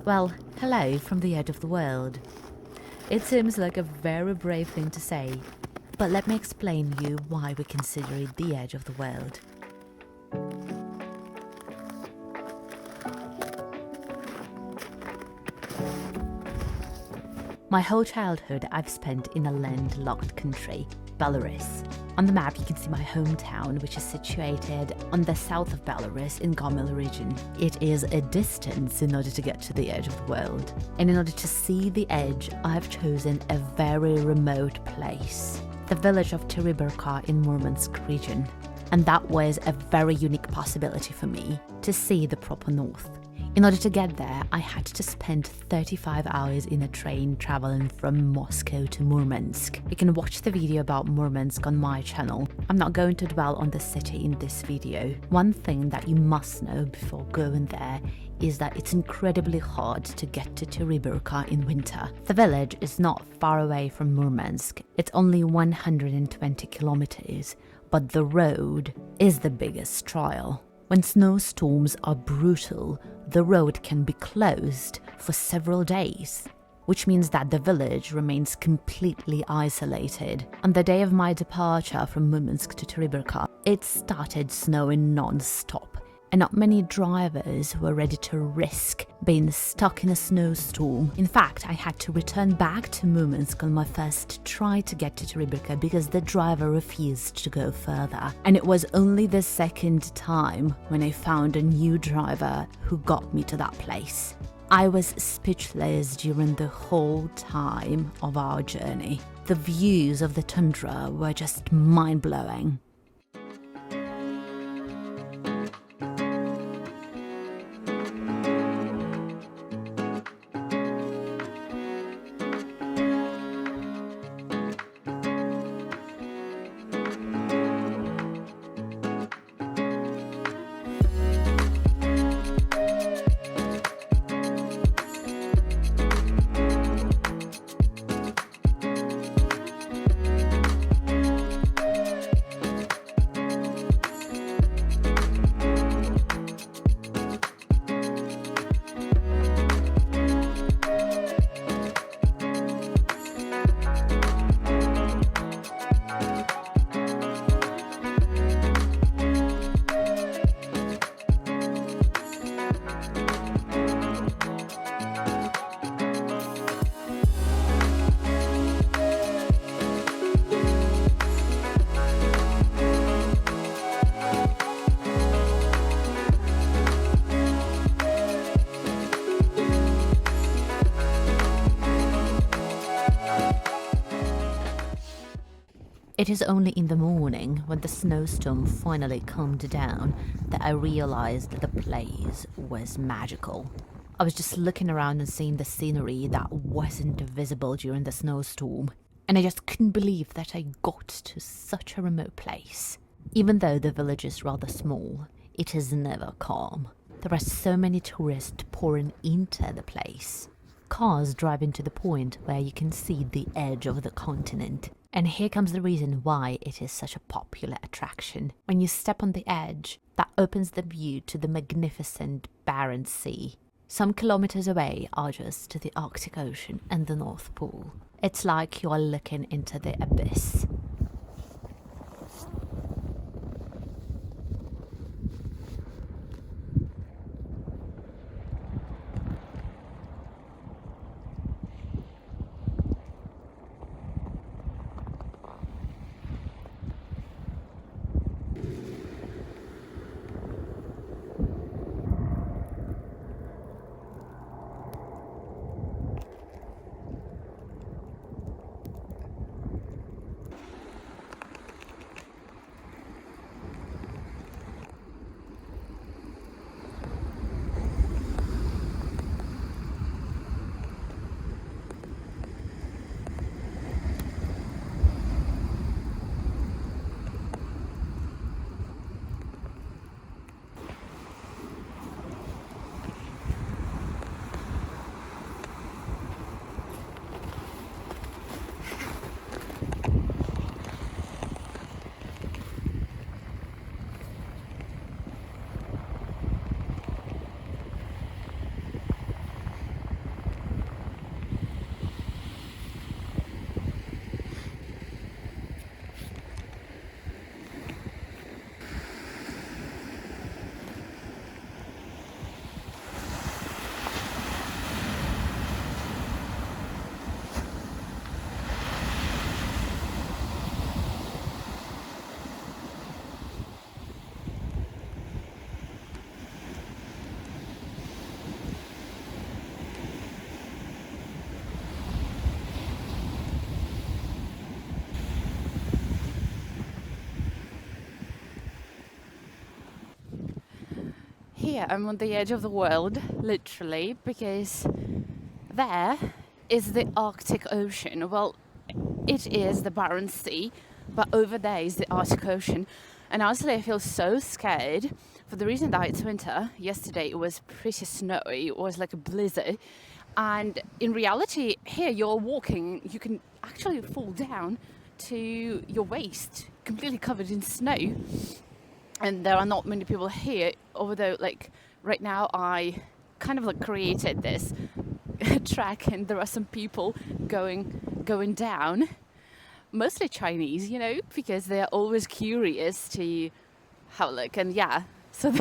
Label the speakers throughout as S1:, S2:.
S1: Well, hello from the edge of the world. It seems like a very brave thing to say, but let me explain you why we consider it the edge of the world. My whole childhood I've spent in a landlocked country, Belarus. On the map you can see my hometown, which is situated on the south of Belarus in Gomel region. It is a distance in order to get to the edge of the world. And in order to see the edge, I've chosen a very remote place, the village of Teriberka in Murmansk region. And that was a very unique possibility for me to see the proper north. In order to get there, I had to spend 35 hours in a train traveling from Moscow to Murmansk. You can watch the video about Murmansk on my channel. I'm not going to dwell on the city in this video. One thing that you must know before going there is that it's incredibly hard to get to Teriberka in winter. The village is not far away from Murmansk. It's only 120 kilometers, but the road is the biggest trial. When snowstorms are brutal, the road can be closed for several days, which means that the village remains completely isolated. On the day of my departure from Murmansk to Teriberka, it started snowing non-stop, and not many drivers were ready to risk being stuck in a snowstorm. In fact, I had to return back to Murmansk on my first try to get to Teriberka because the driver refused to go further. And it was only the second time when I found a new driver who got me to that place. I was speechless during the whole time of our journey. The views of the tundra were just mind-blowing. It is only in the morning, when the snowstorm finally calmed down, that I realized that the place was magical. I was just looking around and seeing the scenery that wasn't visible during the snowstorm, and I just couldn't believe that I got to such a remote place. Even though the village is rather small, it is never calm. There are so many tourists pouring into the place. Cars driving to the point where you can see the edge of the continent. And here comes the reason why it is such a popular attraction. When you step on the edge, that opens the view to the magnificent Baran Sea. Some kilometers away are just the Arctic Ocean and the North Pole. It's like you are looking into the abyss. Here I'm on the edge of the world, literally, because there is the Arctic Ocean. Well, it is the Baran Sea, but over there is the Arctic Ocean. And honestly, I feel so scared for the reason that it's winter. Yesterday it was pretty snowy, it was like a blizzard. And in reality, here you're walking, you can actually fall down to your waist, completely covered in snow. And there are not many people here, although like right now I kind of like created this track and there are some people going down, mostly Chinese, you know, because they are always curious to have a look. And yeah, so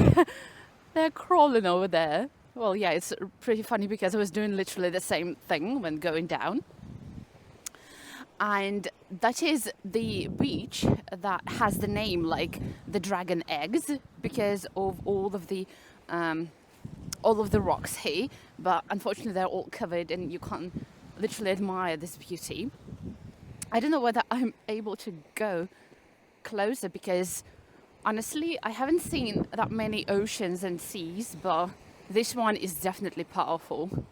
S1: they're crawling over there. Well, yeah, it's pretty funny because I was doing literally the same thing when going down. And that is the beach that has the name like the dragon eggs because of all of the rocks here, but unfortunately they're all covered and you can't literally admire this beauty. I don't know whether I'm able to go closer because honestly I haven't seen that many oceans and seas, but this one is definitely powerful.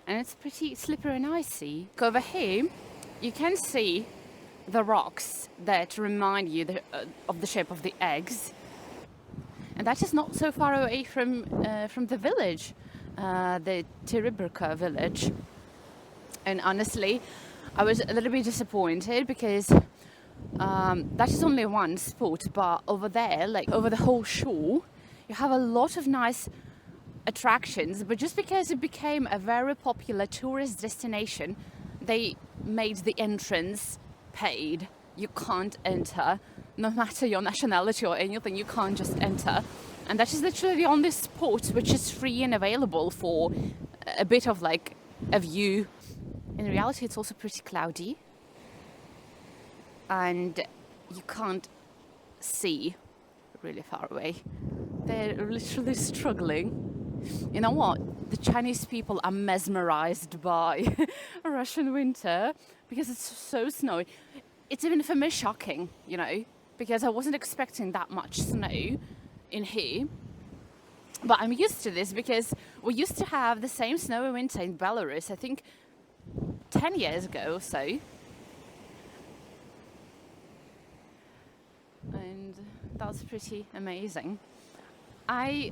S1: And it's pretty slippery and icy. Over here you can see the rocks that remind you of the shape of the eggs, and that is not so far away from the village, the Teriberka village. And honestly I was a little bit disappointed because that is only one spot, but over there, like over the whole shore, you have a lot of nice attractions. But just because it became a very popular tourist destination, they made the entrance paid. You can't enter, no matter your nationality or anything, you can't just enter. And that is literally the only spot which is free and available for a bit of like a view. In reality it's also pretty cloudy and you can't see really far away. They're literally struggling. You know what? The Chinese people are mesmerized by Russian winter because it's so snowy. It's even for me shocking, you know, because I wasn't expecting that much snow in here. But I'm used to this because we used to have the same snowy winter in Belarus, I think 10 years ago or so. And that's pretty amazing. I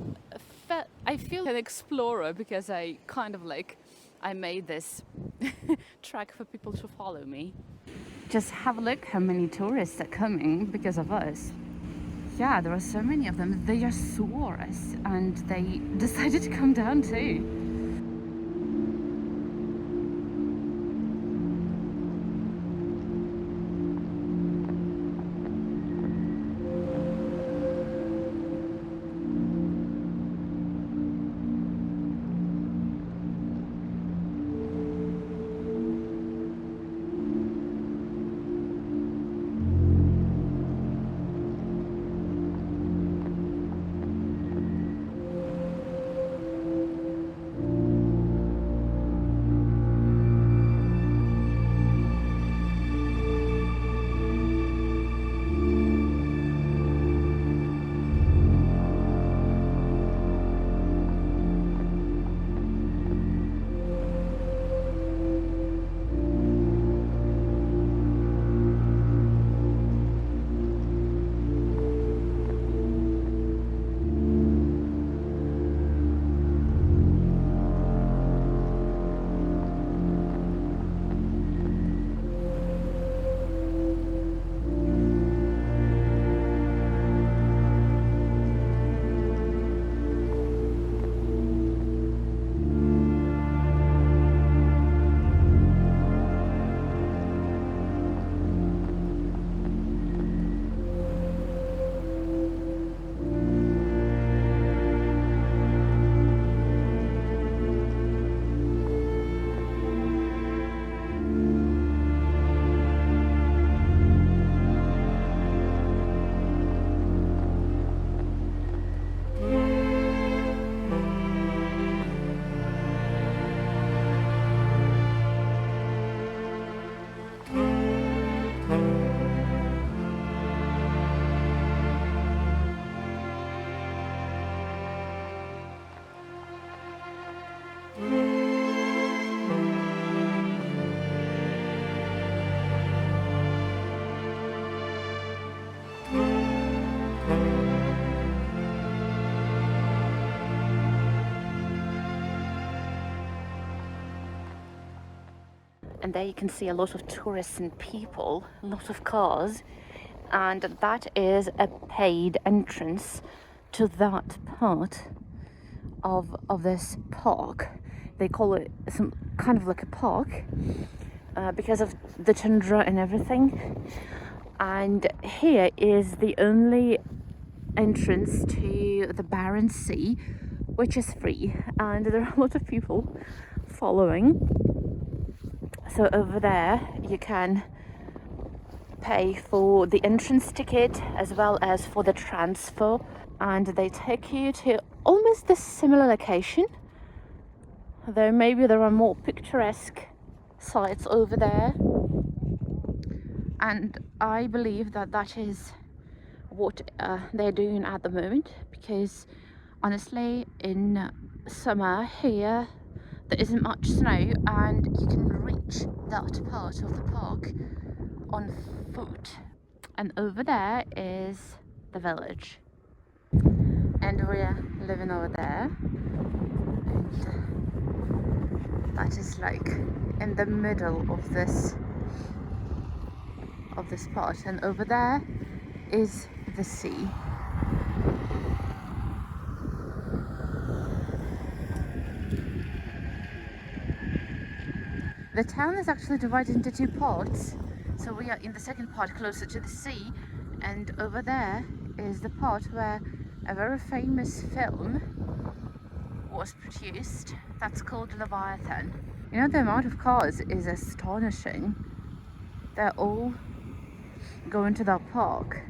S1: feel an explorer because I kind of like, I made this track for people to follow me. Just have a look how many tourists are coming because of us. Yeah, there are so many of them. They just saw us and they decided to come down too. And there you can see a lot of tourists and people, a lot of cars, and that is a paid entrance to that part of this park. They call it some kind of like a park because of the tundra and everything. And here is the only entrance to the Baran Sea, which is free, and there are a lot of people following. So over there you can pay for the entrance ticket as well as for the transfer, and they take you to almost the similar location, though maybe there are more picturesque sites over there. And I believe that that is what they're doing at the moment, because honestly in summer here there isn't much snow and you can reach that part of the park on foot. And over there is the village, and we're living over there, and that is like in the middle of this part, and over there is the sea. The town is actually divided into two parts, so we are in the second part closer to the sea, and over there is the part where a very famous film was produced that's called Leviathan. You know, the amount of cars is astonishing. They're all going to that park.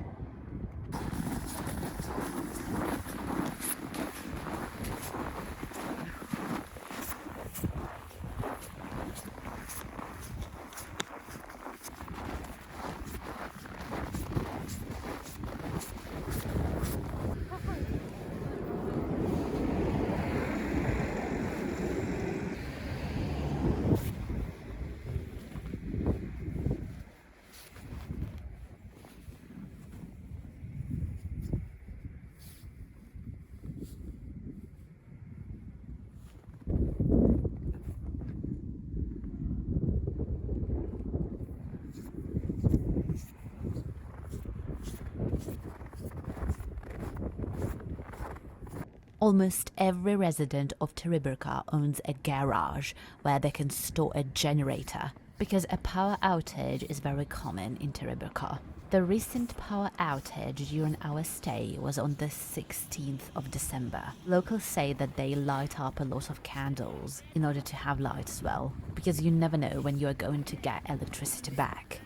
S1: Almost every resident of Teriberka owns a garage where they can store a generator, because a power outage is very common in Teriberka. The recent power outage during our stay was on the 16th of December. Locals say that they light up a lot of candles in order to have light as well, because you never know when you are going to get electricity back.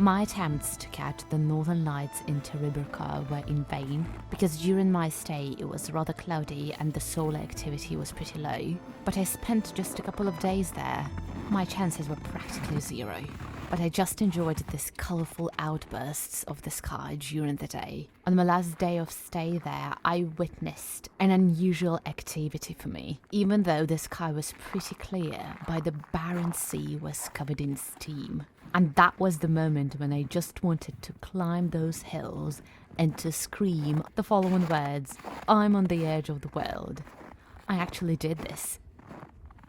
S1: My attempts to catch the northern lights in Teriberka were in vain, because during my stay it was rather cloudy and the solar activity was pretty low. But I spent just a couple of days there. My chances were practically zero. But I just enjoyed these colourful outbursts of the sky during the day. On my last day of stay there, I witnessed an unusual activity for me. Even though the sky was pretty clear, by the Baran Sea was covered in steam. And that was the moment when I just wanted to climb those hills and to scream the following words, "I'm on the edge of the world." I actually did this.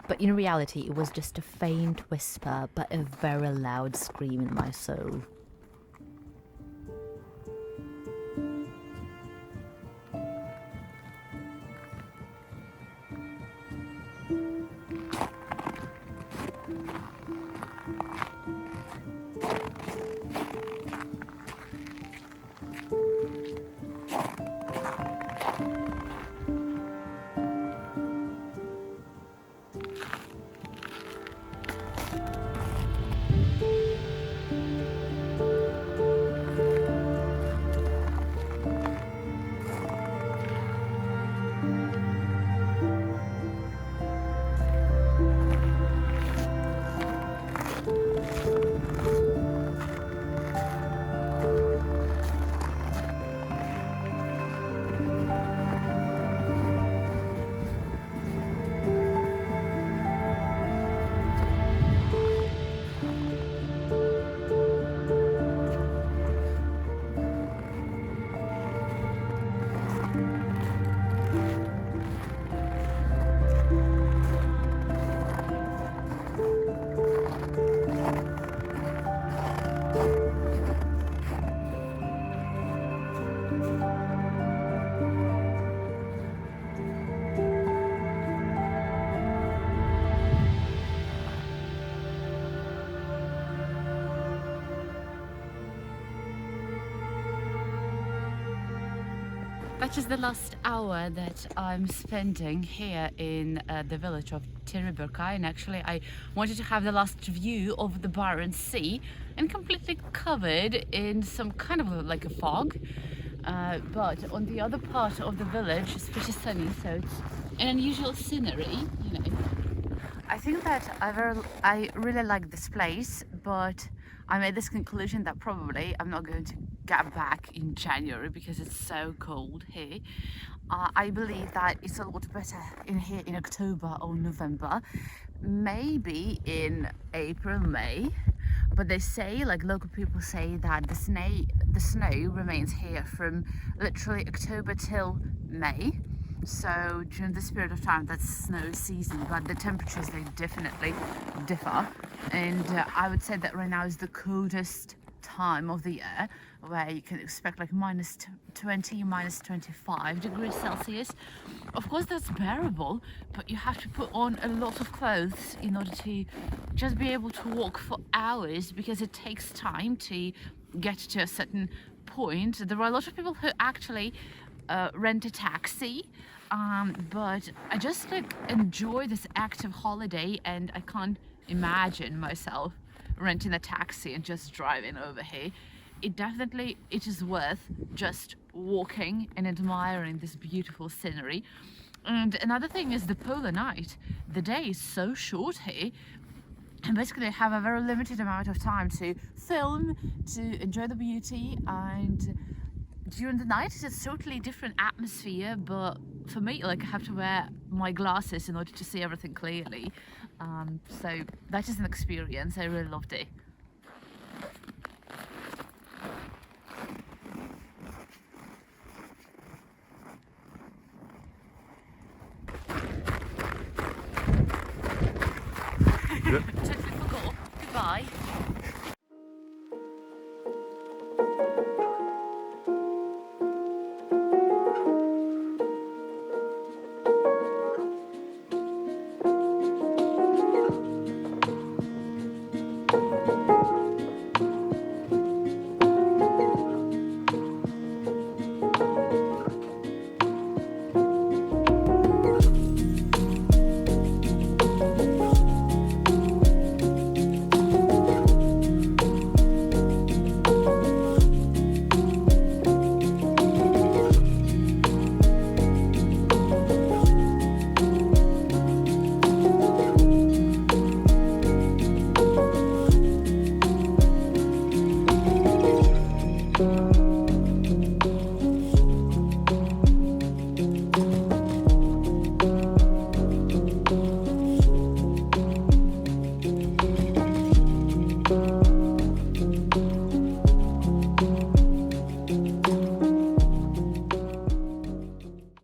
S1: But in reality, it was just a faint whisper, but a very loud scream in my soul. That is the last hour that I'm spending here in the village of Teriberka, and actually I wanted to have the last view of the Baran Sea and completely covered in some kind of like a fog, but on the other part of the village it's pretty sunny, so it's an unusual scenery, you know. I think that I really like this place, but I made this conclusion that probably I'm not going to get back in January because it's so cold here. I believe that it's a lot better in here in October or November, maybe in April, May. But they say, like local people say, that the snow remains here from literally October till May. So during this period of time, that's snow season, but the temperatures, they definitely differ. And I would say that right now is the coldest time of the year, where you can expect like minus 20, minus 25 degrees Celsius. Of course, that's bearable, but you have to put on a lot of clothes in order to just be able to walk for hours, because it takes time to get to a certain point. There are a lot of people who actually rent a taxi, but I just like enjoy this active holiday, and I can't imagine myself renting a taxi and just driving over here. It is worth just walking and admiring this beautiful scenery. And another thing is the polar night. The day is so short here, and basically I have a very limited amount of time to film, to enjoy the beauty, and during the night it's a totally different atmosphere. But for me, like, I have to wear my glasses in order to see everything clearly. So that is an experience. I really loved it. Totally forgot. Goodbye.